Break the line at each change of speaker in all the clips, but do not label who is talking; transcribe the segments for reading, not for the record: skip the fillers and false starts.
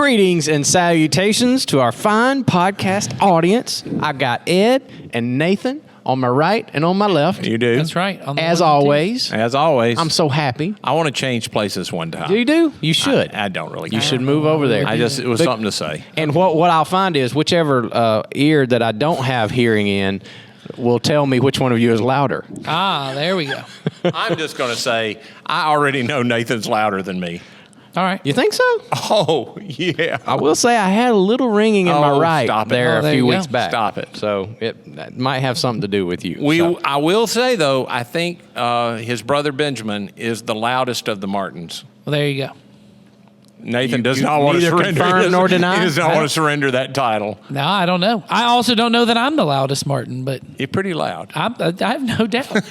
Greetings and salutations to our fine podcast audience. I got Ed and Nathan on my right and on my left.
You do.
That's right. On the
As
one and
always.
As always.
I'm so happy.
I want to change places one time.
Do you do? You should.
I don't really
You
care.
should move over there.
It was something to say.
And what I'll find is whichever ear that I don't have hearing in will tell me which one of you is louder.
two. Ah, there we go.
I'm just going to say, I already know Nathan's louder than me.
All right.
You think so?
Oh, yeah.
I will say I had a little ringing in my
Oh,
right
stop it.
there
Oh,
a
there
few
you
weeks
go.
back.
Stop it.
So that might have something to do with you. So.
I will say, though, I think his brother Benjamin is the loudest of the Martins.
Well, there you go.
Nathan
You-
does
you
not want to
neither
surrender.
confirm
He does-
nor deny?
He does not want to surrender that title.
No, I don't know. I also don't know that I'm the loudest Martin, but
You're pretty loud.
I have no doubt.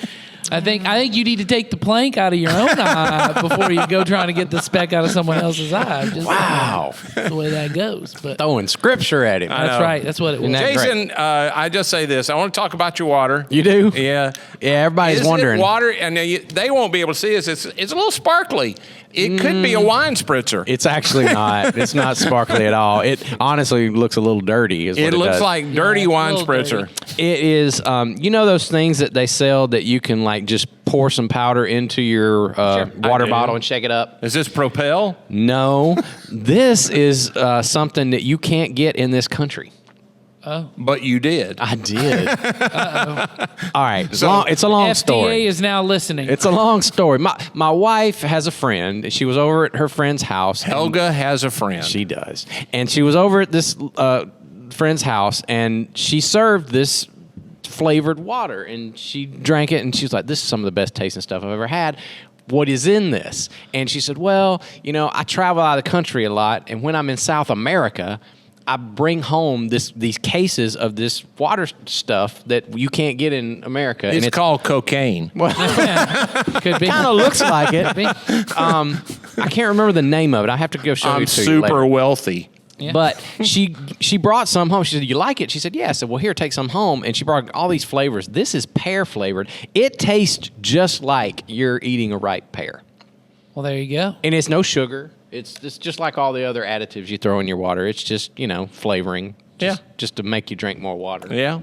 I think you need to take the plank out of your own eye before you go trying to get the speck out of someone else's eye. Just
Wow.
that's the way that goes. But
Throwing scripture at him.
that's
know.
right. That's what it was.
Isn't that great?
Jason, I just say this. I want to talk about your water.
You do?
Yeah.
Yeah, everybody's
Is
wondering.
it water? And they won't be able to see this. It's a little sparkly. It could be a wine spritzer.
It's actually not. It's not sparkly at all. It honestly looks a little dirty. Is what
It
it
looks
does.
like dirty
Yeah, a
wine
little
spritzer.
dirty.
It is. You know those things that they sell that you can like just pour some powder into your water
I do.
bottle and shake it up?
Is this Propel?
No, this is something that you can't get in this country.
But you did.
I did. All right,
So,
it's a long
FDA
story.
is now listening.
It's a long story. My wife has a friend. She was over at her friend's house. and-
Helga has a friend.
She does. And she was over at this friend's house, and she served this flavored water, and she drank it, and she was like, this is some of the best tasting stuff I've ever had. What is in this? And she said, well, I travel out of the country a lot, and when I'm in South America, I bring home these cases of this water stuff that you can't get in America.
it's
and
called cocaine.
Could be.
kind of looks like it.
Could be.
I can't remember the name of it. I have to go show
I'm
you to you later.
super wealthy.
Yeah.
But she brought some home. She said, you like it? She said, yeah. I said, well, here, take some home. And she brought all these flavors. This is pear flavored. It tastes just like you're eating a ripe pear.
Well, there you go.
And it's no sugar. It's just like all the other additives you throw in your water. It's just, flavoring. Just to make you drink more water.
Yeah.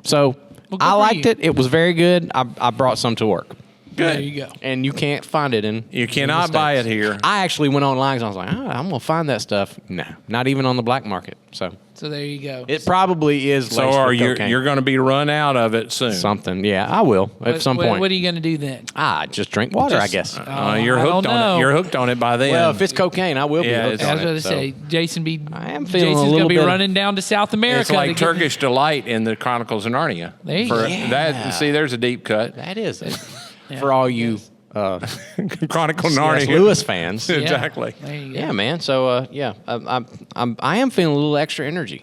So
Well, good
I
for
liked
you.
it. It was very good. I brought some to work.
There you go.
And you can't find it in.
You
in the
cannot buy
States.
it here.
I actually went online because I was like, I'm going to find that stuff. No, not even on the black market. So
So there you go.
it probably is
So
laced
are
with
you?
cocaine.
You're going to be run out of it soon.
Something. Yeah, I will at some point.
What are you going to do then?
Just drink water, I guess.
You're
I
hooked
don't
on
know.
it. You're hooked on it by then.
Well, if it's cocaine, I will be
Yeah,
hooked
it's-
on
I was
it.
going to say, Jason
I am feeling a
Jason's
little
gonna be
bit-
running down to South America.
it's like
to get-
Turkish delight in the Chronicles of Narnia.
There you go.
Yeah.
See, there's a deep cut.
That is it. For all you
Chronicle
C.S.
Narnia.
Lewis fans.
Yeah,
Exactly.
There you go.
Yeah, man. So I am feeling a little extra energy.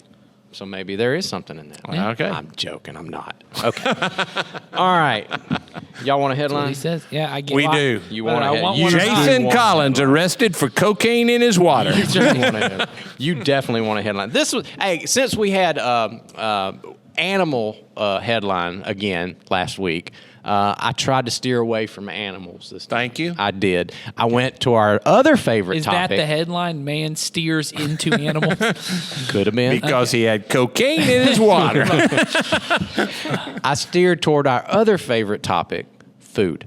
So maybe there is something in that.
Yeah. Okay.
I'm joking. I'm not. Okay. All right. Y'all want a
What
headline?
he says. Yeah, I get
We
why-
do.
You
but
want
I
to
want
you
one or
definitely
not.
Jason
want a
Collins
headline.
arrested for cocaine in his water.
You definitely want a headline. You definitely want a headline. This was since we had animal headline again last week. I tried to steer away from animals this time.
Thank you.
I did. I went to our other favorite
Is that
topic.
the headline? Man steers into animals.
Could have been.
Because he had cocaine in his water.
I steered toward our other favorite topic, food.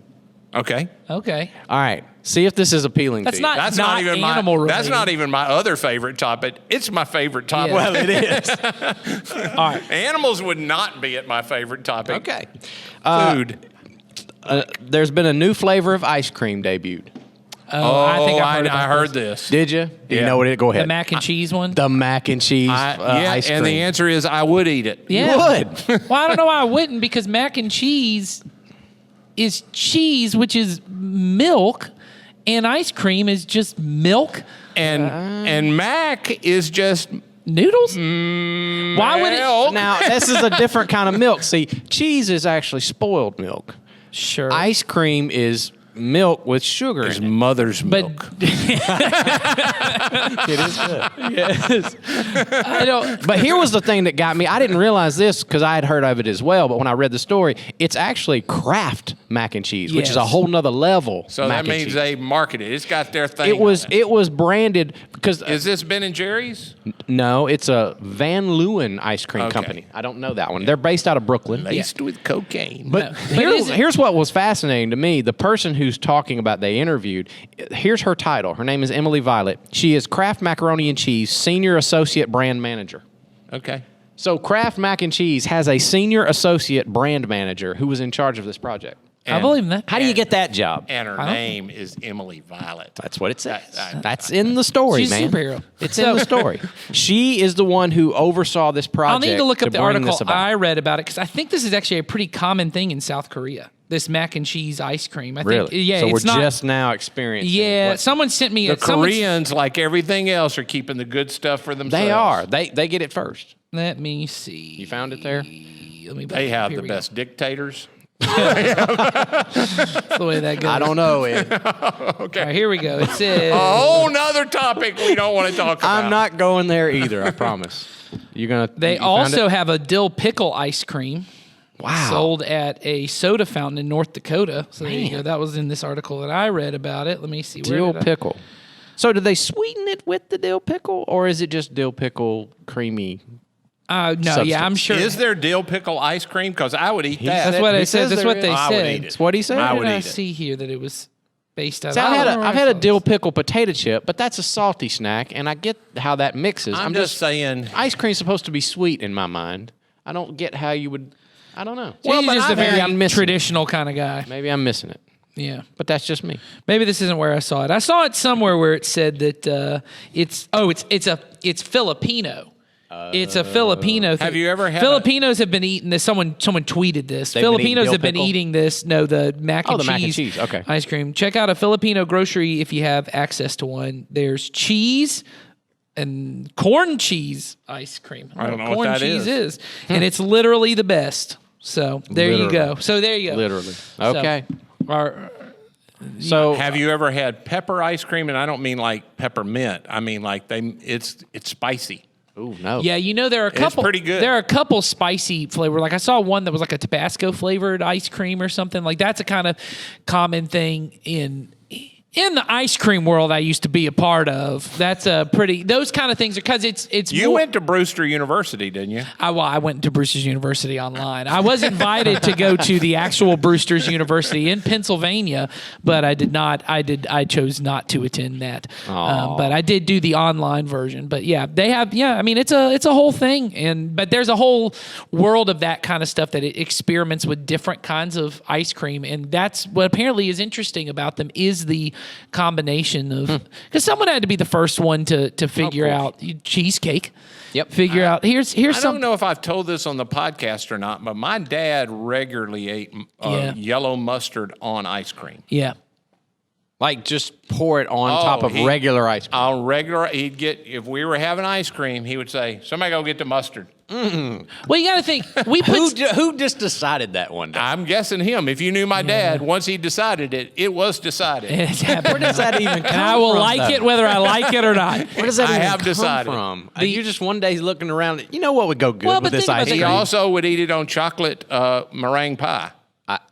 Okay.
Okay.
All right. See if this is appealing
That's
to you.
not-
That's not even
animal
my. That's
related.
not even my other favorite topic. It's my favorite topic.
Yeah. Well,
it is.
All right.
Animals would not be at my favorite topic.
Okay.
Food.
There's been a new flavor of ice cream debuted.
Oh, I think I heard,
I
about
heard
this.
this.
Did you? Do you
Yeah.
know what it? Go
The
ahead.
mac and cheese one.
The mac and cheese ice cream.
And the answer is I would eat it.
Yeah.
would.
Well, I don't know why I wouldn't, because mac and cheese is cheese, which is milk, and ice cream is just milk.
And mac is just
Noodles? Why would it?
milk.
Now, this is a different kind of milk. See, cheese is actually spoiled milk.
Sure.
Ice cream is milk with sugar
It's
in it.
mother's
But
milk.
It is good.
yes, I don't.
But here was the thing that got me. I didn't realize this because I had heard of it as well. But when I read the story, it's actually Kraft mac and cheese, which is a
Yes.
whole nother level.
So
mac
that
and
means
cheese.
they market it. It's got their thing.
It was
on
it was branded because
Is this Ben and Jerry's?
no, it's a Van Leeuwen ice cream
Okay.
company. I don't know that one. They're based out of Brooklyn.
Laced with cocaine.
But
is it-
here's what was fascinating to me. The person who's talking about they interviewed, here's her title. Her name is Emily Violet. She is Kraft Macaroni and Cheese Senior Associate Brand Manager.
Okay.
So Kraft Mac and Cheese has a Senior Associate Brand Manager who was in charge of this project.
I believe that.
How do you get that job?
And her
I don't-
name is Emily Violet.
That's what it says.
I-
That's in the story,
She's a
man.
superhero.
It's in the story. She is the one who oversaw this
I'll
project.
need to look up the
bring
article
this about.
I read about it because I think this is actually a pretty common thing in South Korea. This mac and cheese ice cream. I
Really?
think. Yeah,
So
it's
we're
not.
just now experiencing.
Yeah,
what-
someone sent me.
The
someone-
Koreans, like everything else, are keeping the good stuff for themselves.
They are. They get it first.
Let me see.
You found it there?
Let me.
They have
here
the
we go.
best dictators.
That's the way that goes.
I don't know. Ed.
All right, here we go. It says.
A whole nother topic we don't want to talk about.
I'm not going there either. I promise. You're gonna.
They
you found
also
it?
have a dill pickle ice cream.
wow.
Sold at a soda fountain in North Dakota. So there you
Man.
go. That was in this article that I read about it. Let me see. Where
dill
did I-
pickle. So, do they sweeten it with the dill pickle, or is it just dill pickle creamy?
No,
Substance.
yeah, I'm sure.
Is there dill pickle ice cream? Because I would eat that.
That's what
He
I said.
says
That's
there
what
is.
they
I would
said.
eat it.
That's what he said.
I
Where
would
did I
eat it.
see here that it was based on?
So I've had a
deal.
dill pickle potato chip, but that's a salty snack, and I get how that mixes.
I'm just saying.
ice cream's supposed to be sweet in my mind. I don't get how you would. I don't know.
Well,
but
he's just a
maybe
very
I'm missing it.
traditional kind of guy.
Maybe I'm missing it,
Yeah.
but that's just me.
Maybe this isn't where I saw it. I saw it somewhere where it said that it's Filipino. It's a Filipino thing.
Have you ever had
Filipinos have been eating this? Someone tweeted this.
They've been eating
Filipinos
dill
have been
pickle?
eating this. No, the mac and
the
cheese.
mac and cheese, okay.
Ice cream. Check out a Filipino grocery if you have access to one. There's cheese and corn cheese ice cream.
I don't know what
corn
that
cheese
is.
and it's literally the best. So there you
Literally.
go. So there you go.
Literally.
So,
Okay.
our-
So
Have you ever had pepper ice cream? And I don't mean like peppermint. I mean like it's spicy.
Ooh, no.
Yeah, you know there are a couple.
pretty good.
There are a couple spicy flavor. Like I saw one that was like a Tabasco flavored ice cream or something. Like that's a kind of common thing in the ice cream world I used to be a part of. That's a pretty. Those kind of things are because it's.
You
more,
went to Brewster University, didn't you?
I went to Brewster's University online. I was invited to go to the actual Brewster's University in Pennsylvania, but I did not. I chose not to attend that. But I did do the online version. But yeah, they have. Yeah, I mean it's a whole thing, but there's a whole world of that kind of stuff that it experiments with different kinds of ice cream, and that's what apparently is interesting about them is the combination of because someone had to be the first one to figure out cheesecake.
Yep.
Figure out here's
I
some.
don't know if I've told this on the podcast or not, but my dad regularly ate
Yeah.
yellow mustard on ice cream.
Yeah.
like just pour it on top of
he-
regular ice cream.
On regular, he'd get if we were having ice cream, he would say, "Somebody go get the mustard."
Well, you got to think we put.
Who just decided that one day?
I'm guessing him. If you knew my dad, once he decided it, it was decided.
It's happening.
Where does that even come
And I will
from,
like
though?
it whether I like it or not.
Where does that
I
even
have
come
decided.
from? You just one day looking around. You know what would go good
Well,
with
but
this
think about
ice
that.
He
cream?
also would eat it on chocolate meringue pie,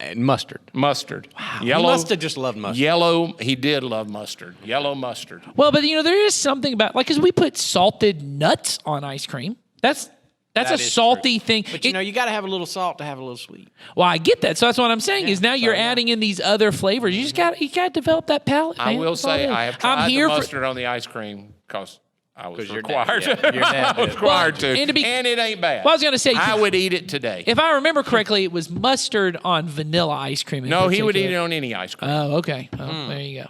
And mustard.
mustard.
He
Yellow.
must have just loved mustard.
Yellow. He did love mustard. Yellow mustard.
Well, but there is something about because we put salted nuts on ice cream. That's
That
a
is
salty thing.
But you know, you got to have a little salt to have a little sweet.
Well, I get that. So that's what I'm saying is now you're
yeah.
adding in these other flavors. You got to develop that palate.
I
man.
will
That's all it
say
is.
I have tried
I'm here
the
for.
mustard on the ice cream because I was
your dad-
required.
yeah, your dad
I was
did.
required
Well,
to,
and to be-
and it ain't bad.
Well, I was gonna say,
I would eat it today.
If I remember correctly, it was mustard on vanilla ice cream. in
No, he would eat it
particular.
on any ice cream.
Oh, okay. Well, there you go.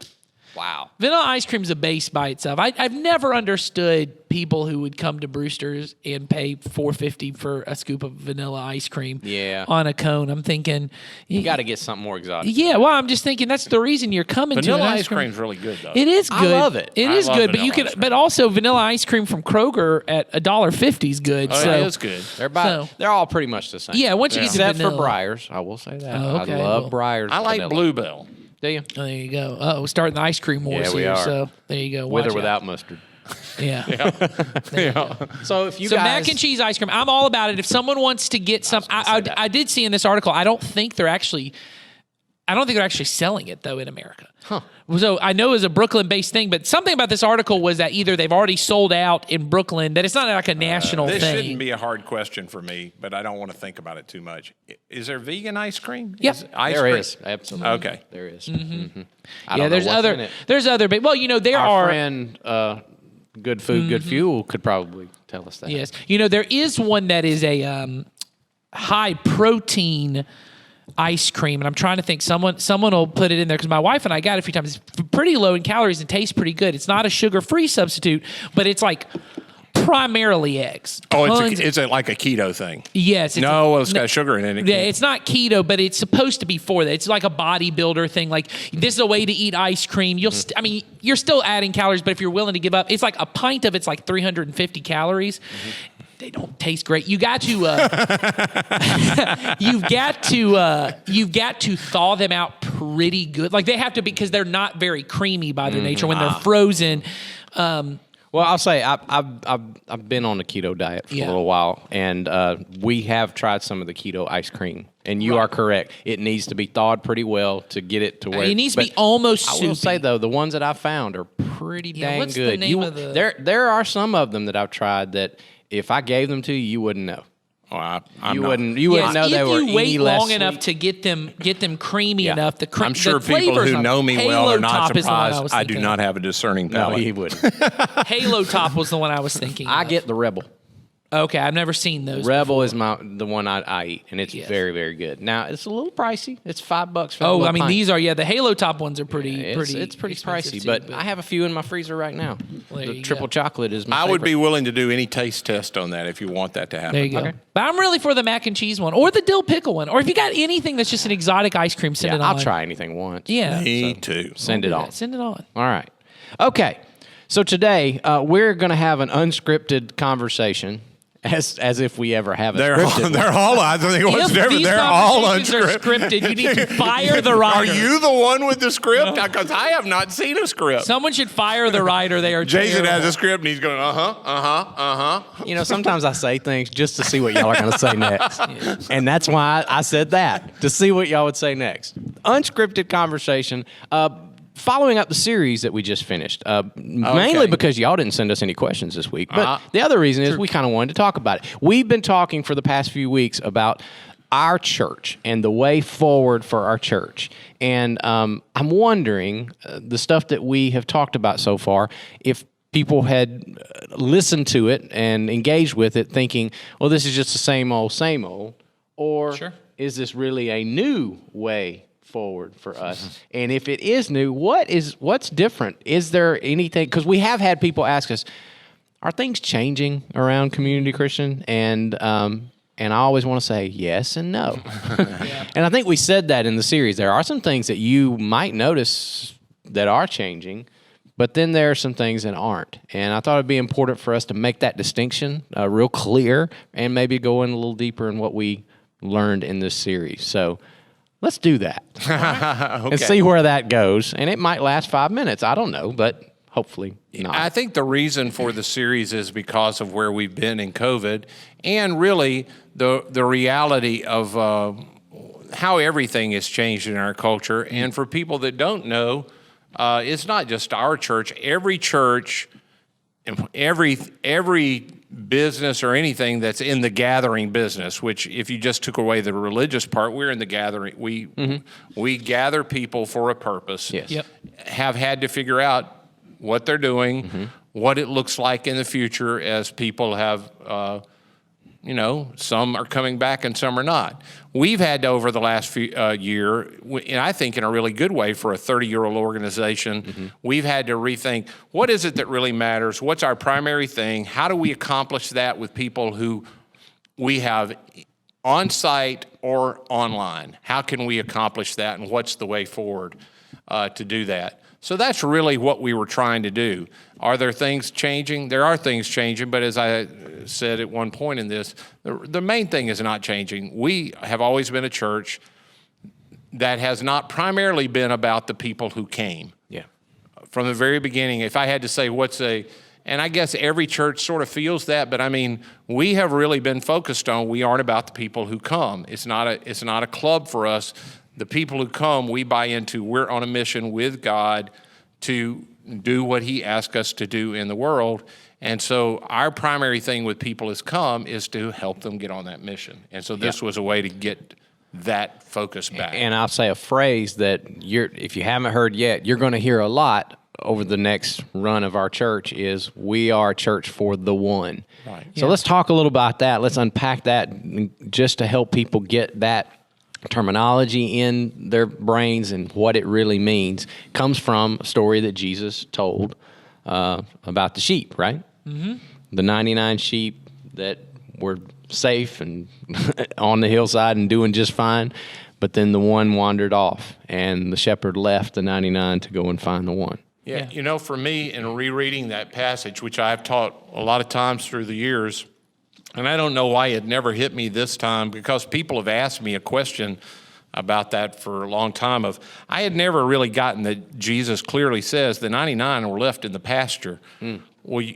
Wow.
Vanilla ice cream's a base by itself. I've never understood people who would come to Brewster's and pay $4.50 for a scoop of vanilla ice cream
Yeah.
on a cone. I'm thinking,
You got to get something more exotic.
yeah. Well, I'm just thinking that's the reason you're coming
Vanilla
to an
ice cream's really good though.
It is
I
good.
love it.
It
I
is
love
good, but you
vanilla
can.
ice cream.
But also, vanilla ice cream from Kroger at $1.50 is good.
Oh,
so
it is good.
They're all pretty much the same.
yeah, once you get to
Except for
vanilla.
Breyers, I will say that.
Oh, okay.
I love
Well,
Breyers.
I like
vanilla.
Bluebell.
Do you?
Oh, there you go. We're starting the ice cream wars
Yeah, we
here.
are.
So there you go.
With
Watch
or without
out.
mustard.
Yeah.
So if you
So
guys,
mac and cheese ice cream, I'm all about it. If someone wants to get some,
gonna say that.
I did see in this article. I don't think they're actually selling it though in America.
Huh.
So I know it's a Brooklyn-based thing, but something about this article was that either they've already sold out in Brooklyn, that it's not like a national
This
thing.
shouldn't be a hard question for me, but I don't want to think about it too much. Is there vegan ice cream?
Yep.
There is absolutely.
Okay.
There is.
Mm-hmm.
I don't know
there's
what's in
other,
it.
there's other, but well, there
Our
are.
friend, Good Food, Good Fuel, could probably tell us that.
Yes. There is one that is a high protein ice cream, and I'm trying to think. Someone will put it in there because my wife and I got it a few times. It's pretty low in calories and tastes pretty good. It's not a sugar-free substitute, but it's like primarily eggs.
Oh,
Tons-
it's like a keto thing.
yes.
It's got sugar in it.
Yeah, it's not keto, but it's supposed to be for that. It's like a bodybuilder thing. Like, this is a way to eat ice cream. You're still adding calories, but if you're willing to give up, it's like a pint of it's like 350 calories. They don't taste great. You got to you've got to thaw them out pretty good. Like, they have to be, because they're not very creamy by their nature when they're frozen.
Well, I'll say I've been on the keto diet for a
Yeah.
little while, and we have tried some of the keto ice cream. And you are correct; it needs to be thawed pretty well to get it to where
It needs to be
but
almost
I will
soupy.
say though, the ones that I've found are pretty
Yeah,
dang
what's the
good.
name of the-
There are some of them that I've tried that if I gave them to you, you wouldn't know.
Oh,
You wouldn't know
if
they were
you wait
any less
long enough
sweet.
to get them creamy
Yeah.
enough,
I'm sure
the
people
flavors
who
on-
know me well
Halo
are not
Top is the one I
surprised.
was
I do
thinking
not have a discerning
No,
palate.
he wouldn't.
of. Halo Top was the one I was thinking.
I
of.
get the Rebel.
Okay, I've never seen those.
Rebel is the one I eat, and it's
Yes.
very, very good. Now it's a little pricey. It's $5 for. a
Oh,
little
I mean,
pint.
these are the Halo Top ones are pretty.
It's pretty
expensive
pricey,
too,
but I have a few in my freezer right now.
Well, there
The
you
triple
go.
chocolate is my
I
favorite.
would be willing to do any taste test on that if you want that to happen.
there you go.
Okay.
But I'm really for the mac and cheese one, or the dill pickle one, or if you got anything that's just an exotic ice cream, send it
Yeah,
on.
I'll try anything once.
Yeah,
Me too.
Send it on.
Send it on.
All right. Okay. So today we're going to have an unscripted conversation, as if we ever have a
They're
scripted.
all, they're all. I think what's
If
different.
these
They're all
conversations are
unscripted.
scripted, you need to fire the writer.
Are you the one with the script? Because I have not seen a script.
Someone should fire the writer. They are
Jason has
terrible.
a script and he's going,
You know, sometimes I say things just to see what y'all are going to say next. And that's why I said that, to see what y'all would say next. Unscripted conversation. Following up the series that we just finished, mainly because y'all didn't send us any questions this week. But the other reason is we kind of wanted to talk about it. We've been talking for the past few weeks about our church and the way forward for our church. And I'm wondering, the stuff that we have talked about so far, if people had listened to it and engaged with it thinking, well, this is just the same old, or
Sure.
is this really a new way forward for us? And if it is new, what's different? Is there anything? Because we have had people ask us, are things changing around Community Christian? And I always want to say yes and no. And I think we said that in the series. There are some things that you might notice that are changing, but then there are some things that aren't. And I thought it'd be important for us to make that distinction real clear and maybe go in a little deeper in what we learned in this series. So let's do that and see where that goes. And it might last 5 minutes. I don't know, but hopefully not.
I think the reason for the series is because of where we've been in COVID and really the reality of how everything has changed in our culture. And for people that don't know, it's not just our church. Every church, every business or anything that's in the gathering business, which if you just took away the religious part, we're in the gathering. We gather people for a purpose.
Yes.
Yep.
Have had to figure out what they're doing, what it looks like in the future as people have, some are coming back and some are not. We've had to, over the last few year, and I think in a really good way for a 30-year-old organization, we've had to rethink, what is it that really matters? What's our primary thing? How do we accomplish that with people who we have on-site or online? How can we accomplish that, and what's the way forward to do that? So that's really what we were trying to do. Are there things changing? There are things changing, but as I said at one point in this, the main thing is not changing. We have always been a church that has not primarily been about the people who came.
Yeah.
From the very beginning, if I had to say and I guess every church sort of feels that, but I mean, we have really been focused on, we aren't about the people who come. It's not a club for us. The people who come, we buy into, we're on a mission with God to do what he asked us to do in the world. And so our primary thing with people is to help them get on that mission. And so this was a way to get that focus back.
And I'll say a phrase that if you haven't heard yet, you're going to hear a lot over the next run of our church is we are a church for the one.
Right.
So let's talk a little about that. Let's unpack that just to help people get that terminology in their brains and what it really means. Comes from a story that Jesus told about the sheep, right? Mm-hmm. The 99 sheep that were safe and on the hillside and doing just fine, but then the one wandered off, and the shepherd left the 99 to go and find the one.
Yeah, for me, in rereading that passage, which I've taught a lot of times through the years, and I don't know why it never hit me this time, because people have asked me a question about that for a long time. I had never really gotten that Jesus clearly says the 99 were left in the pasture. Well,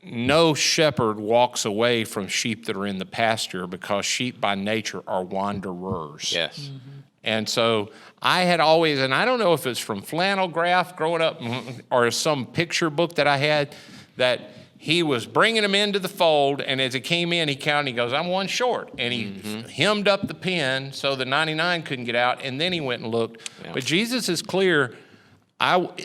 no shepherd walks away from sheep that are in the pasture, because sheep by nature are wanderers.
Yes.
Mm-hmm.
And so I had always, and I don't know if it's from flannel graph growing up or some picture book that I had, that he was bringing them into the fold, and as he came in, he counted, he goes, I'm one short. And he hemmed up the pen so the 99 couldn't get out, and then he went and looked. Yeah. But Jesus is clear,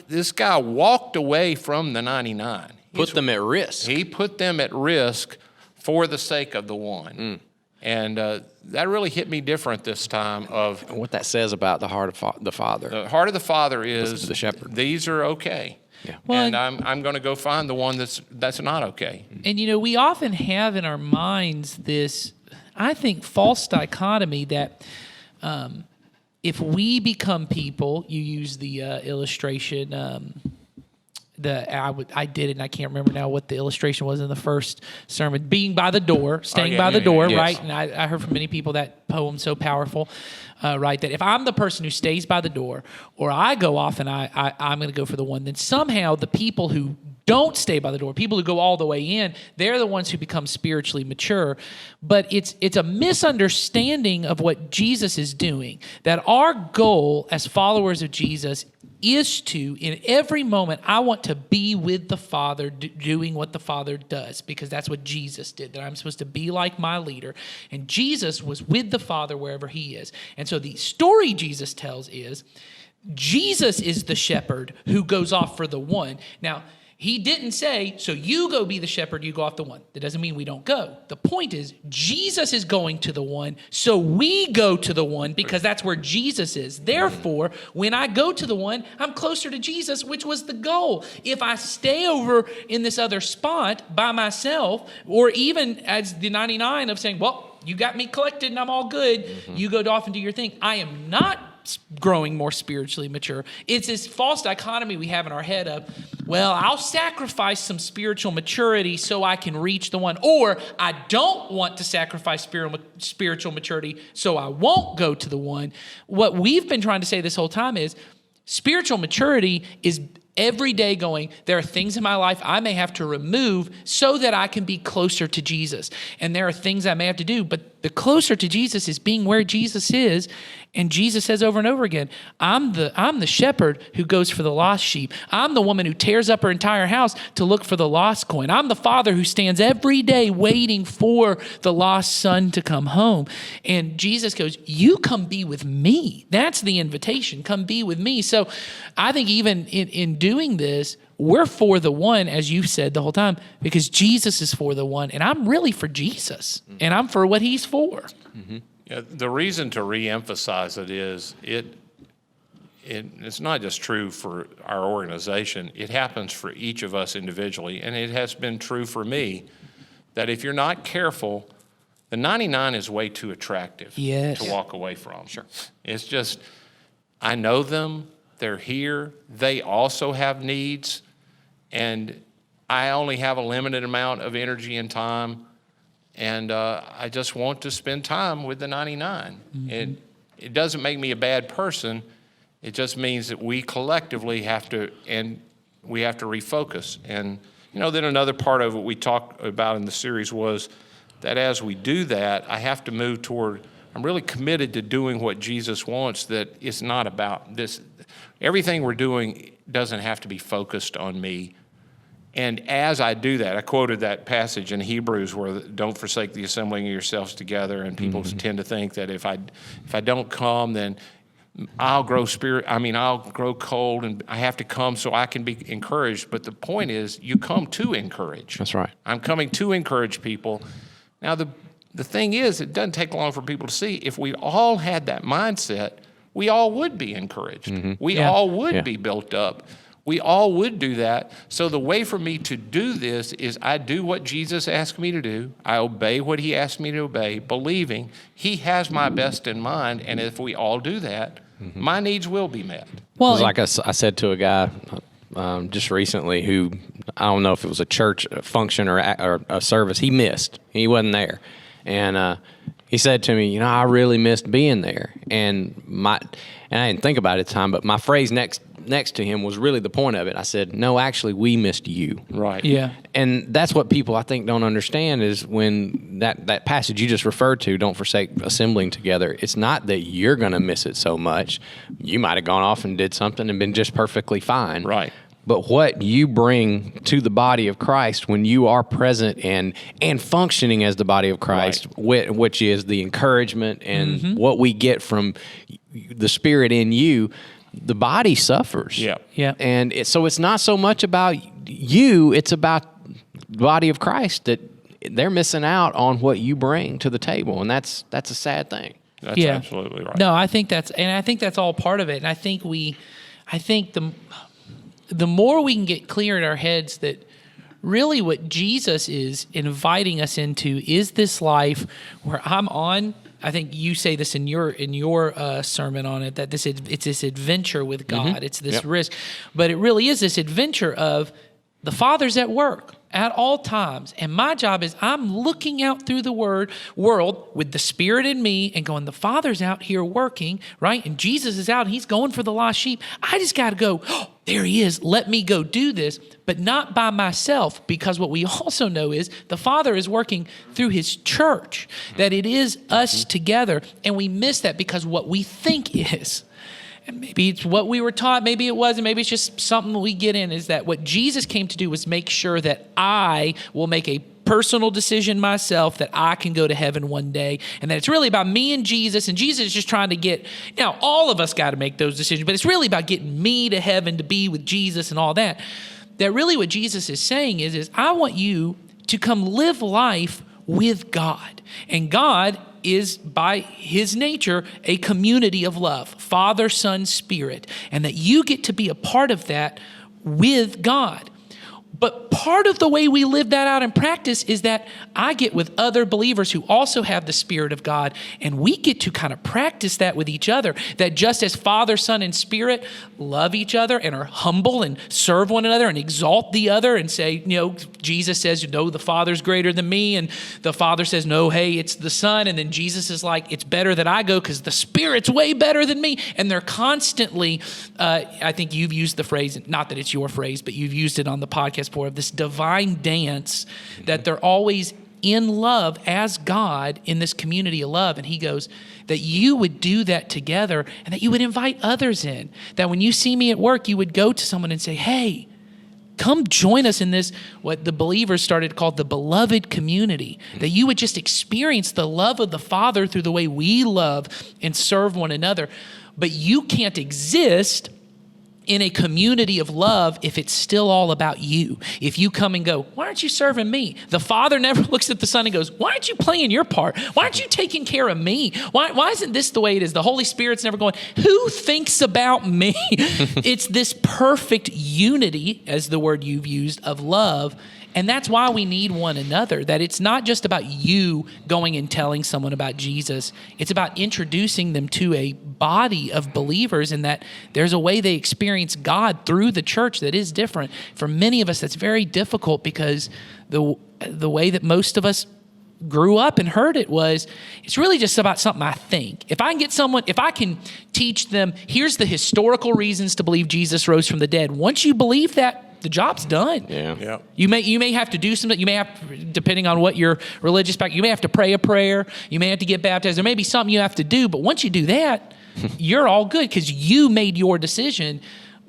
this guy walked away from the 99.
Put them at risk.
He put them at risk for the sake of the one. And that really hit me different this time of
what that says about the heart of the Father.
The heart of the Father is
the shepherd.
These are okay.
Yeah.
Well,
and I'm going to go find the one that's not okay.
And we often have in our minds this, I think, false dichotomy that if we become people, you use the illustration. I did it, and I can't remember now what the illustration was in the first sermon. Being by the door, staying by the door,
yes.
right? And I heard from many people that poem's so powerful, right? That if I'm the person who stays by the door, or I go off and I'm going to go for the one, then somehow the people who don't stay by the door, people who go all the way in, they're the ones who become spiritually mature. But it's a misunderstanding of what Jesus is doing. That our goal as followers of Jesus is to, in every moment, I want to be with the Father, doing what the Father does, because that's what Jesus did, that I'm supposed to be like my leader. And Jesus was with the Father wherever he is. And so the story Jesus tells is, Jesus is the shepherd who goes off for the one. Now, he didn't say, so you go be the shepherd, you go off the one. That doesn't mean we don't go. The point is, Jesus is going to the one, so we go to the one because that's where Jesus is. Therefore, when I go to the one, I'm closer to Jesus, which was the goal. If I stay over in this other spot by myself, or even as the 99 of saying, well, you got me collected and I'm all good, you go off and do your thing. I am not growing more spiritually mature. It's this false dichotomy we have in our head of, well, I'll sacrifice some spiritual maturity so I can reach the one, or I don't want to sacrifice spiritual maturity so I won't go to the one. What we've been trying to say this whole time is spiritual maturity is every day going, there are things in my life I may have to remove so that I can be closer to Jesus. And there are things I may have to do, but the closer to Jesus is being where Jesus is. And Jesus says over and over again, I'm the shepherd who goes for the lost sheep. I'm the woman who tears up her entire house to look for the lost coin. I'm the father who stands every day waiting for the lost son to come home. And Jesus goes, you come be with me. That's the invitation. Come be with me. So I think even in doing this, we're for the one, as you've said the whole time, because Jesus is for the one, and I'm really for Jesus, and I'm for what he's for.
Mm-hmm. Yeah, the reason to reemphasize it is it's not just true for our organization. It happens for each of us individually, and it has been true for me that if you're not careful, the 99 is way too attractive to walk away from.
Sure.
It's just, I know them. They're here. They also have needs. And I only have a limited amount of energy and time. And I just want to spend time with the 99. Mm-hmm. It doesn't make me a bad person. It just means that we collectively have to refocus. And, then another part of what we talked about in the series was that as we do that, I have to move toward, I'm really committed to doing what Jesus wants, that it's not about this. Everything we're doing doesn't have to be focused on me. And as I do that, I quoted that passage in Hebrews where don't forsake the assembling of yourselves together, and people tend to think that if I don't come, then I'll grow cold, and I have to come so I can be encouraged. But the point is, you come to encourage.
That's right.
I'm coming to encourage people. Now, the thing is, it doesn't take long for people to see. If we all had that mindset, we all would be encouraged. We all would be built up. We all would do that. So the way for me to do this is I do what Jesus asked me to do. I obey what he asked me to obey, believing he has my best in mind. And if we all do that, my needs will be met.
Well, like I said to a guy just recently who, I don't know if it was a church function or a service, he missed. He wasn't there. And he said to me, I really missed being there. And I didn't think about it at the time, but my phrase next to him was really the point of it. I said, no, actually, we missed you.
Right.
Yeah.
And that's what people, I think, don't understand is when that passage you just referred to, don't forsake assembling together, it's not that you're going to miss it so much. You might have gone off and did something and been just perfectly fine.
Right.
But what you bring to the body of Christ when you are present and functioning as the body of Christ, which is the encouragement and what we get from the Spirit in you, the body suffers.
Yeah.
Yeah.
And so it's not so much about you, it's about the body of Christ that they're missing out on what you bring to the table. And that's a sad thing.
That's absolutely right.
No, I think that's all part of it. And I think the more we can get clear in our heads that really what Jesus is inviting us into is this life where I'm on. I think you say this in your sermon on it, that it's this adventure with God. It's this risk, but it really is this adventure of the Father's at work at all times. And my job is I'm looking out through the world with the Spirit in me and going, the Father's out here working, right? And Jesus is out and he's going for the lost sheep. I just got to go, oh, there he is. Let me go do this, but not by myself, because what we also know is the Father is working through his church, that it is us together. And we miss that because what we think is, and maybe it's what we were taught, maybe it wasn't, maybe it's just something we get in, is that what Jesus came to do was make sure that I will make a personal decision myself that I can go to heaven one day, and that it's really about me and Jesus is just trying to get, now all of us got to make those decisions, but it's really about getting me to heaven to be with Jesus and all that. That really what Jesus is saying is I want you to come live life with God. And God is by his nature a community of love, Father, Son, Spirit, and that you get to be a part of that with God. But part of the way we live that out in practice is that I get with other believers who also have the Spirit of God, and we get to kind of practice that with each other, that just as Father, Son, and Spirit love each other and are humble and serve one another and exalt the other and say, Jesus says, no, the Father's greater than me, and the Father says, no, hey, it's the Son, and then Jesus is like, it's better that I go because the Spirit's way better than me, and they're constantly, I think you've used the phrase, not that it's your phrase, but you've used it on the podcast of this divine dance, that they're always in love as God in this community of love. And he goes, that you would do that together and that you would invite others in. That when you see me at work, you would go to someone and say, hey, come join us in this, what the believers started called the beloved community. That you would just experience the love of the Father through the way we love and serve one another. But you can't exist in a community of love if it's still all about you. If you come and go, why aren't you serving me? The Father never looks at the Son and goes, why aren't you playing your part? Why aren't you taking care of me? Why isn't this the way it is? The Holy Spirit's never going, who thinks about me? It's this perfect unity, as the word you've used, of love. And that's why we need one another, that it's not just about you going and telling someone about Jesus. It's about introducing them to a body of believers, and that there's a way they experience God through the church that is different. For many of us, that's very difficult because the way that most of us grew up and heard it was, it's really just about something I think. If I can teach them, here's the historical reasons to believe Jesus rose from the dead. Once you believe that, the job's done.
Yeah.
Yep.
You may have to do something. You may have, depending on what your religious background, you may have to pray a prayer. You may have to get baptized. There may be something you have to do. But once you do that, you're all good because you made your decision.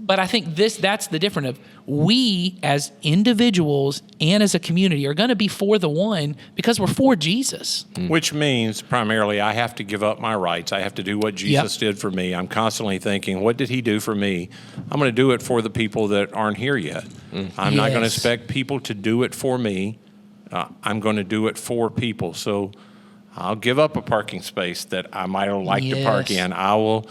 But I think that's the difference of we as individuals and as a community are going to be for the one because we're for Jesus.
Which means primarily I have to give up my rights. I have to do what Jesus did for me. I'm constantly thinking, what did he do for me? I'm going to do it for the people that aren't here yet. I'm not going to expect people to do it for me. I'm going to do it for people. So I'll give up a parking space that I might have liked to park in. I will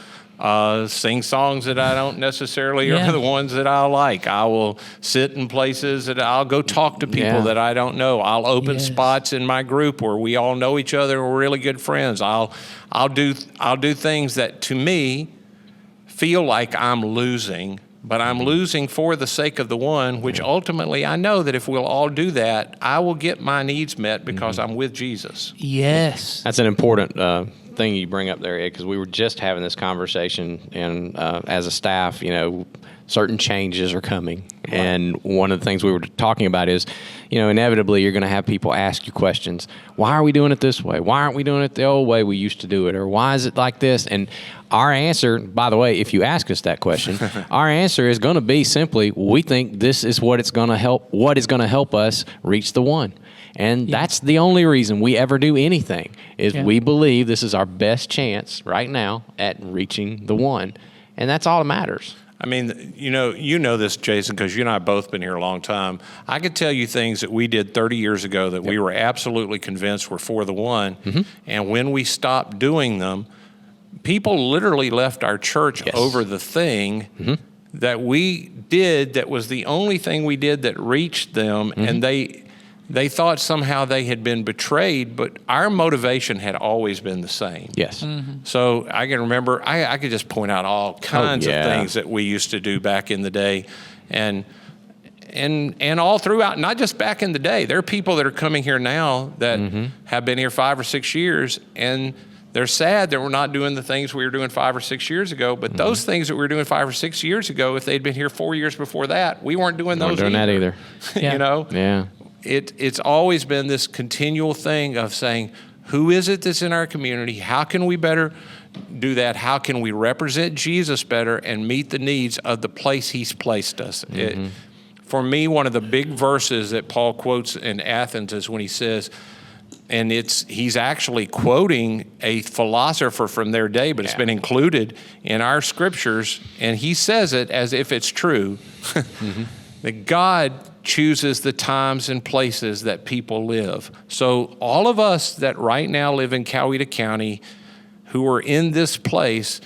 sing songs that I don't necessarily are the ones that I like. I will sit in places that I'll go talk to people that I don't know. I'll open spots in my group where we all know each other and we're really good friends. I'll do things that to me feel like I'm losing, but I'm losing for the sake of the one, which ultimately I know that if we'll all do that, I will get my needs met because I'm with Jesus.
Yes.
That's an important thing you bring up there, Ed, because we were just having this conversation, and as a staff, certain changes are coming. Right. And one of the things we were talking about is, inevitably you're going to have people ask you questions. Why are we doing it this way? Why aren't we doing it the old way we used to do it? Or why is it like this? And our answer, by the way, if you ask us that question, our answer is going to be simply, we think this is what is going to help us reach the one. And that's the only reason we ever do anything is we believe this is our best chance right now at reaching the one. And that's all that matters.
I mean, you know this, Jason, because you and I have both been here a long time. I could tell you things that we did 30 years ago that we were absolutely convinced were for the one. Mm-hmm. And when we stopped doing them, people literally left our church over the thing that we did that was the only thing we did that reached them. And they thought somehow they had been betrayed, but our motivation had always been the same.
Yes.
So I can remember, I could just point out all kinds of things that we used to do back in the day. And all throughout, not just back in the day. There are people that are coming here now that have been here 5 or 6 years, and they're sad that we're not doing the things we were doing 5 or 6 years ago. But those things that we were doing 5 or 6 years ago, if they'd been here 4 years before that, we weren't doing those
either. That either.
Yeah. It's always been this continual thing of saying, who is it that's in our community? How can we better do that? How can we represent Jesus better and meet the needs of the place he's placed us? For me, one of the big verses that Paul quotes in Athens is when he says, and he's actually quoting a philosopher from their day, but it's been included in our scriptures, and he says it as if it's true, that God chooses the times and places that people live. So all of us that right now live in Coweta County who are in this place,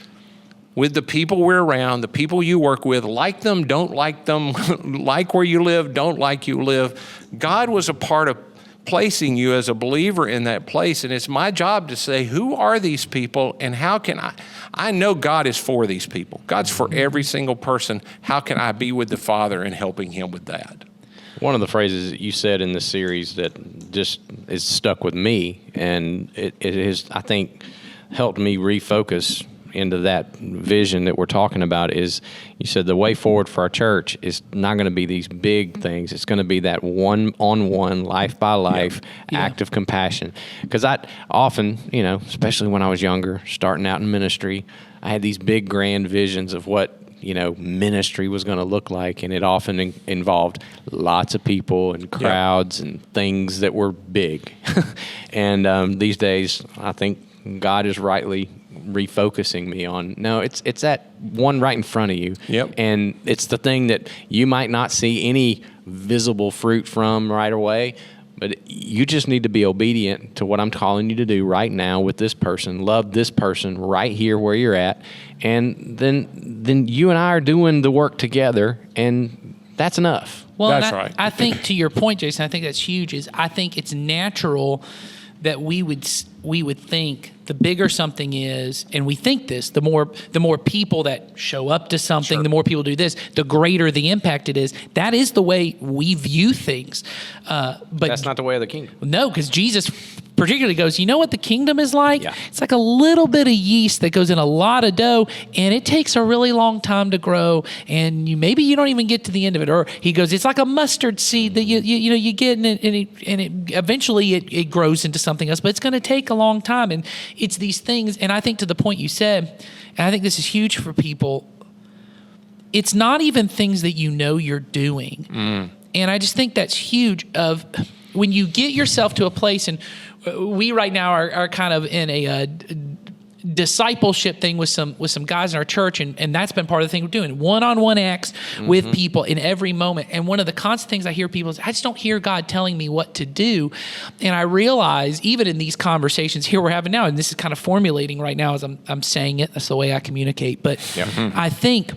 with the people we're around, the people you work with, like them, don't like them, like where you live, don't like you live, God was a part of placing you as a believer in that place. And it's my job to say, who are these people and how can I know God is for these people. God's for every single person. How can I be with the Father and helping him with that?
One of the phrases that you said in this series that just is stuck with me, and it has, I think, helped me refocus into that vision that we're talking about, is you said the way forward for our church is not going to be these big things. It's going to be that one-on-one, life-by-life act of compassion. Because I often, especially when I was younger, starting out in ministry, I had these big, grand visions of what ministry was going to look like, and it often involved lots of people and crowds and things that were big. And these days, I think God is rightly refocusing me on, no, it's that one right in front of you.
Yep.
And it's the thing that you might not see any visible fruit from right away, but you just need to be obedient to what I'm calling you to do right now with this person. Love this person right here where you're at. And then you and I are doing the work together, and that's enough.
Well,
that's right.
I think to your point, Jason, I think that's huge. I think it's natural that we would think the bigger something is, and we think this, the more people that show up to something, the more people do this, the greater the impact it is. That is the way we view things. But
That's not the way of the kingdom.
no, because Jesus particularly goes, you know what the kingdom is like?
Yeah.
It's like a little bit of yeast that goes in a lot of dough, and it takes a really long time to grow, and maybe you don't even get to the end of it. Or he goes, it's like a mustard seed that you get, and it eventually it grows into something else, but it's going to take a long time. And it's these things, and I think to the point you said, and I think this is huge for people, it's not even things that you're doing. And I just think that's huge of when you get yourself to a place, and we right now are kind of in a discipleship thing with some guys in our church, and that's been part of the thing we're doing, one-on-one acts with people in every moment. And one of the constant things I hear people is, I just don't hear God telling me what to do. And I realize even in these conversations here we're having now, and this is kind of formulating right now as I'm saying it, that's the way I communicate. But I think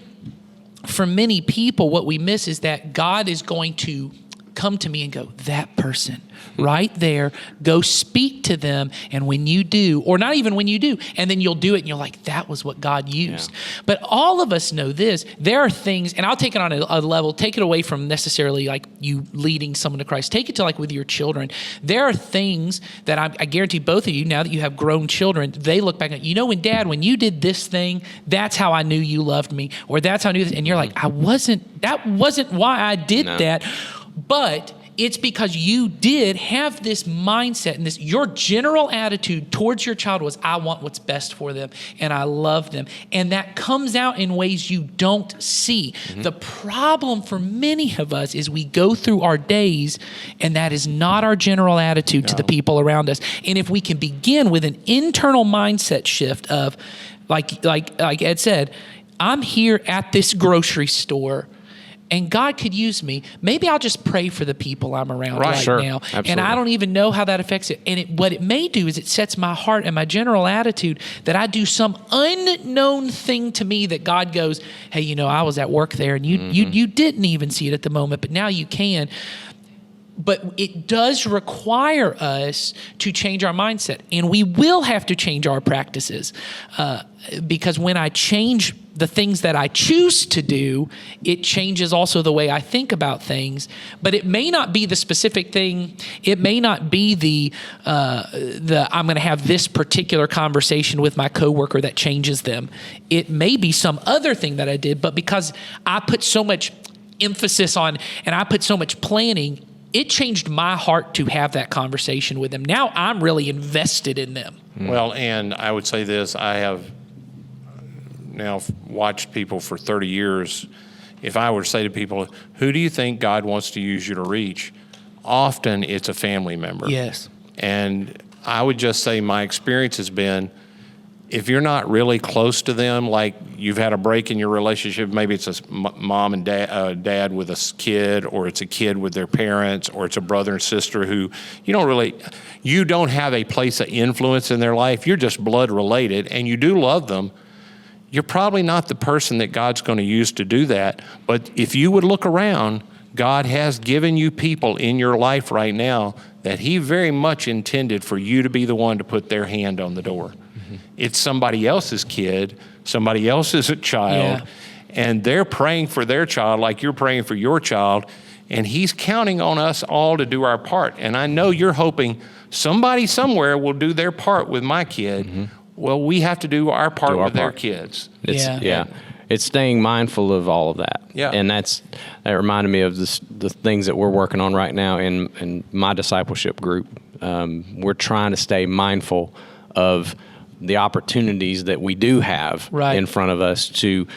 for many people, what we miss is that God is going to come to me and go, that person right there, go speak to them. And when you do, or not even when you do, and then you'll do it and you're like, that was what God used. Yeah. But all of us know this. There are things, and I'll take it on a level, take it away from necessarily like you leading someone to Christ. Take it to like with your children. There are things that I guarantee both of you, now that you have grown children, they look back and, when Dad, when you did this thing, that's how I knew you loved me, or that's how I knew this. And you're like, that wasn't why I did that. But it's because you did have this mindset and your general attitude towards your child was, I want what's best for them and I love them. And that comes out in ways you don't see. The problem for many of us is we go through our days and that is not our general attitude to the people around us. And if we can begin with an internal mindset shift of, like Ed said, I'm here at this grocery store and God could use me. Maybe I'll just pray for the people I'm around now.
Absolutely.
And I don't even know how that affects it. And what it may do is it sets my heart and my general attitude that I do some unknown thing to me that God goes, hey, I was at work there and you didn't even see it at the moment, but now you can. But it does require us to change our mindset, and we will have to change our practices because when I change the things that I choose to do, it changes also the way I think about things. But it may not be the specific thing. It may not be the I'm going to have this particular conversation with my coworker that changes them. It may be some other thing that I did, but because I put so much emphasis on and I put so much planning, it changed my heart to have that conversation with them. Now I'm really invested in them.
Well, and I would say this, I have now watched people for 30 years. If I were to say to people, who do you think God wants to use you to reach? Often it's a family member.
Yes.
And I would just say my experience has been, if you're not really close to them, like you've had a break in your relationship, maybe it's a mom and dad with a kid, or it's a kid with their parents, or it's a brother and sister who you don't have a place of influence in their life. You're just blood related and you do love them. You're probably not the person that God's going to use to do that. But if you would look around, God has given you people in your life right now that he very much intended for you to be the one to put their hand on the door. It's somebody else's kid, somebody else's child, and they're praying for their child like you're praying for your child, and he's counting on us all to do our part. And I know you're hoping somebody somewhere will do their part with my kid. Well, we have to do our part with their kids.
It's staying mindful of all of that.
Yeah.
And that reminded me of the things that we're working on right now in my discipleship group. We're trying to stay mindful of the opportunities that we do have in front of us to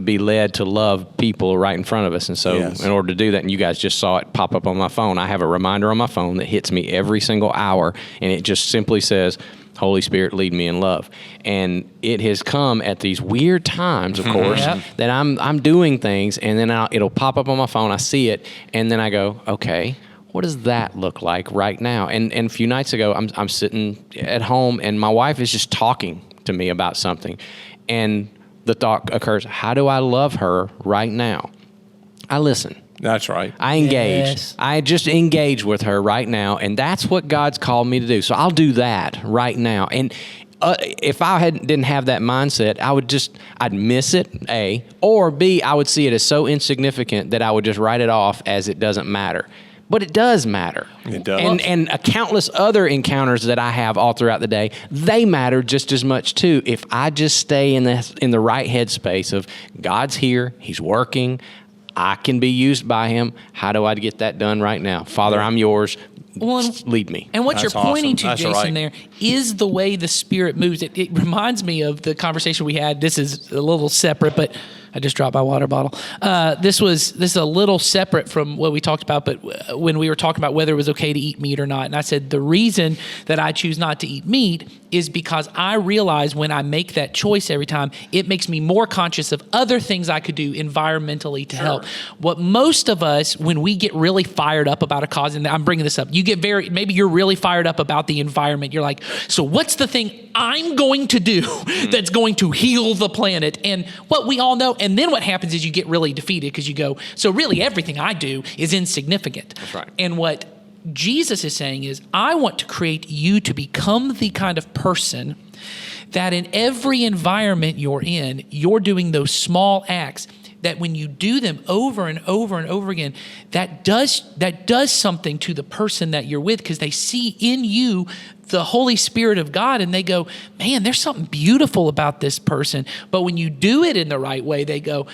be led to love people right in front of us. And so in order to do that, and you guys just saw it pop up on my phone, I have a reminder on my phone that hits me every single hour, and it just simply says, Holy Spirit, lead me in love. And it has come at these weird times, of course, that I'm doing things, and then it'll pop up on my phone, I see it, and then I go, okay, what does that look like right now? And a few nights ago, I'm sitting at home, and my wife is just talking to me about something. And the thought occurs, how do I love her right now? I listen.
That's right.
I engage.
Yes.
I just engage with her right now, and that's what God's called me to do. So I'll do that right now. And if I didn't have that mindset, I'd miss it, A, or B, I would see it as so insignificant that I would just write it off as it doesn't matter. But it does matter.
It does.
And countless other encounters that I have all throughout the day, they matter just as much too. If I just stay in the right headspace of God's here, He's working, I can be used by Him. How do I get that done right now? Father, I'm yours. Lead me.
And what
That's
you're pointing
awesome.
to,
That's
Jason,
right.
there is the way the Spirit moves. It reminds me of the conversation we had. This is a little separate, but I just dropped my water bottle. This is a little separate from what we talked about, but when we were talking about whether it was okay to eat meat or not, and I said the reason that I choose not to eat meat is because I realize when I make that choice every time, it makes me more conscious of other things I could do environmentally to help. What most of us, when we get really fired up about a cause, and I'm bringing this up, maybe you're really fired up about the environment. You're like, so what's the thing I'm going to do that's going to heal the planet? And what we all know, and then what happens is you get really defeated because you go, so really everything I do is insignificant.
That's right.
And what Jesus is saying is, I want to create you to become the kind of person that in every environment you're in, you're doing those small acts that when you do them over and over and over again, that does something to the person that you're with, because they see in you the Holy Spirit of God and they go, man, there's something beautiful about this person. But when you do it in the right way, they go,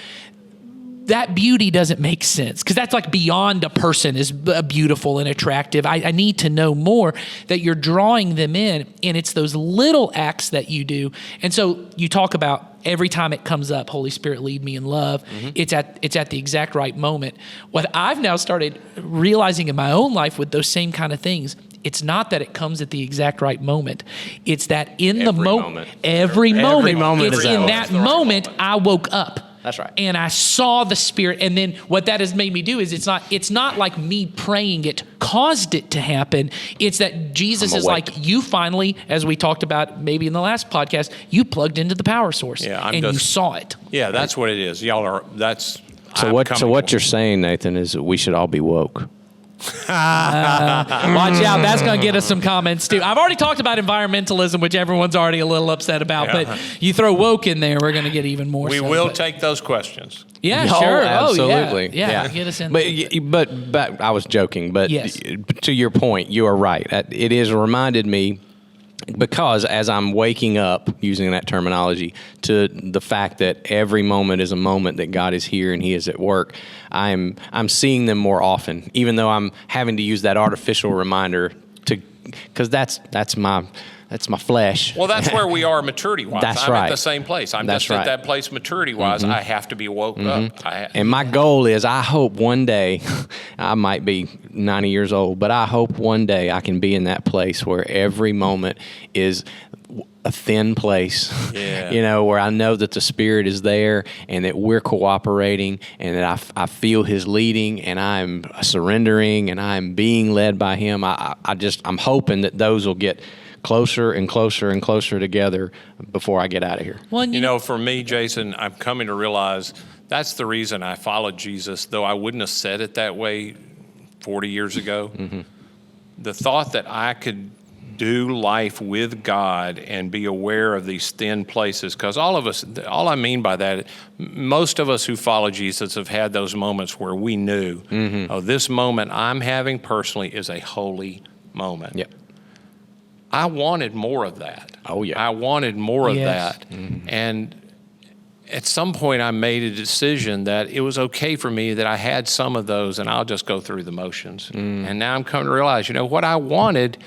that beauty doesn't make sense, because that's like beyond a person is beautiful and attractive. I need to know more, that you're drawing them in, and it's those little acts that you do. And so you talk about every time it comes up, Holy Spirit, lead me in love. Mm-hmm. It's at the exact right moment. What I've now started realizing in my own life with those same kind of things, it's not that it comes at the exact right moment. It's that in the moment, every moment, it's in that moment I woke up.
That's right.
And I saw the Spirit. And then what that has made me do is it's not like me praying it caused it to happen. It's that Jesus is like, you finally, as we talked about maybe in the last podcast, you plugged into the power source you saw it.
Yeah, that's what it is. Y'all are, that's.
So what you're saying, Nathan, is that we should all be woke.
Watch out. That's going to get us some comments too. I've already talked about environmentalism, which everyone's already a little upset about, but you throw woke in there, we're going to get even more.
We will take those questions.
Yeah,
Oh,
sure.
absolutely.
Oh, yeah. Get us in.
But I was joking. But
yes.
To your point, you are right. It has reminded me, because as I'm waking up, using that terminology, to the fact that every moment is a moment that God is here and He is at work, I'm seeing them more often, even though I'm having to use that artificial reminder because that's my flesh.
Well, that's where we are maturity-wise.
That's
I'm
right.
at the same place. I'm
That's
just
right.
at that place maturity-wise. I have to be woke up.
And my goal is, I hope one day, I might be 90 years old, but I hope one day I can be in that place where every moment is a thin place, where I know that the Spirit is there and that we're cooperating and that I feel His leading and I'm surrendering and I'm being led by Him. I'm hoping that those will get closer and closer and closer together before I get out of here.
Well, for me, Jason, I'm coming to realize that's the reason I followed Jesus, though I wouldn't have said it that way 40 years ago. Mm-hmm. The thought that I could do life with God and be aware of these thin places, because all I mean by that, most of us who follow Jesus have had those moments where we knew, this moment I'm having personally is a holy moment.
Yep.
I wanted more of that.
Oh, yeah.
I wanted more of
Yes.
that. Mm-hmm. And at some point I made a decision that it was okay for me that I had some of those and I'll just go through the motions. And now I'm coming to realize, what I wanted,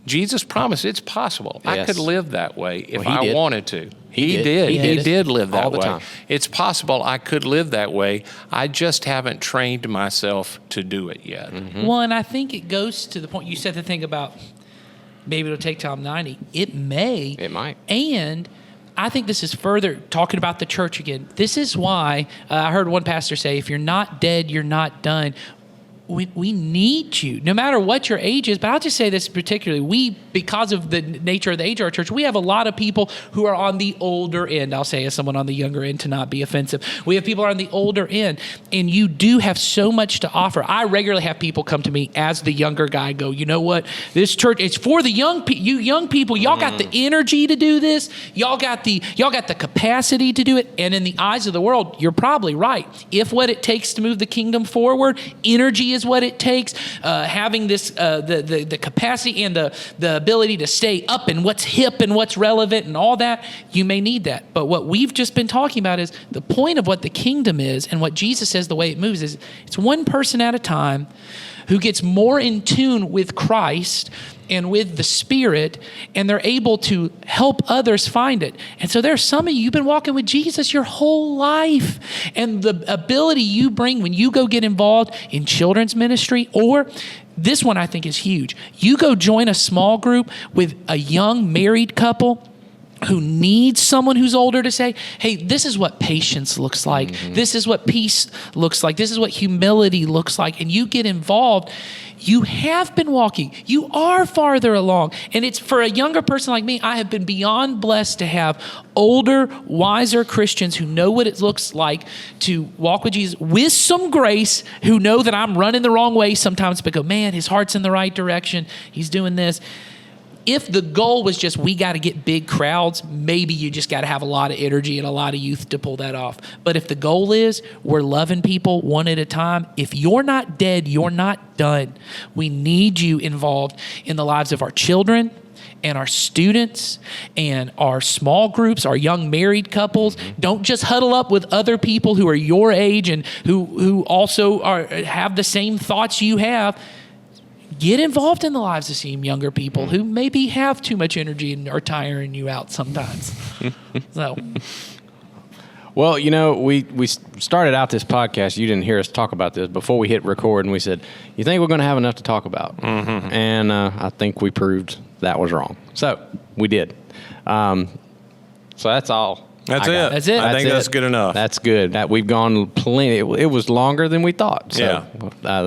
Jesus promised it's possible.
Yes.
I could live that way if
He
I
did.
wanted to.
He
did.
He
He
did.
did live that
All the
way.
time.
It's possible I could live that way. I just haven't trained myself to do it yet.
Mm-hmm.
Well, and I think it goes to the point you said, the thing about maybe it'll take till I'm 90. It may.
It might.
And I think this is further talking about the church again. This is why I heard one pastor say, if you're not dead, you're not done. we need you, no matter what your age is. But I'll just say this particularly: because of the nature of the age of our church, we have a lot of people who are on the older end. I'll say as someone on the younger end to not be offensive. We have people on the older end, and you do have so much to offer. I regularly have people come to me as the younger guy, go, you know what? This church, it's for the you young people. Y'all got the energy to do this. Y'all got the capacity to do it. And in the eyes of the world, you're probably right. If what it takes to move the kingdom forward, energy is what it takes. Having this the capacity and the ability to stay up and what's hip and what's relevant and all that, you may need that. But what we've just been talking about is the point of what the kingdom is, and what Jesus says the way it moves is it's one person at a time who gets more in tune with Christ and with the Spirit, and they're able to help others find it. And so there's some of you've been walking with Jesus your whole life, and the ability you bring when you go get involved in children's ministry, or this one I think is huge. You go join a small group with a young married couple who needs someone who's older to say, hey, this is what patience looks like. Mm-hmm. This is what peace looks like. This is what humility looks like. And you get involved. You have been walking. You are farther along. And it's for a younger person like me, I have been beyond blessed to have older, wiser Christians who know what it looks like to walk with Jesus with some grace, who know that I'm running the wrong way sometimes, but go, man, his heart's in the right direction. He's doing this. If the goal was just we got to get big crowds, maybe you just got to have a lot of energy and a lot of youth to pull that off. But if the goal is we're loving people one at a time, if you're not dead, you're not done. We need you involved in the lives of our children and our students and our small groups, our young married couples. Don't just huddle up with other people who are your age and who also have the same thoughts you have. Get involved in the lives of some younger people who maybe have too much energy and are tiring you out sometimes. So,
well, you know, we started out this podcast. You didn't hear us talk about this before we hit record, and we said, "You think we're going to have enough to talk about?" Mm-hmm. And I think we proved that was wrong. So we did. So that's all.
That's it.
That's it.
I think that's good enough.
That's good. We've gone plenty. It was longer than we thought. So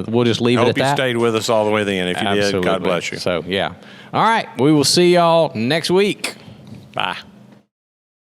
we'll just leave it at that.
Hope you stayed with us all the way to the end. If you
Absolutely.
did, God bless you.
So, yeah. All right. We will see y'all next week.
Bye.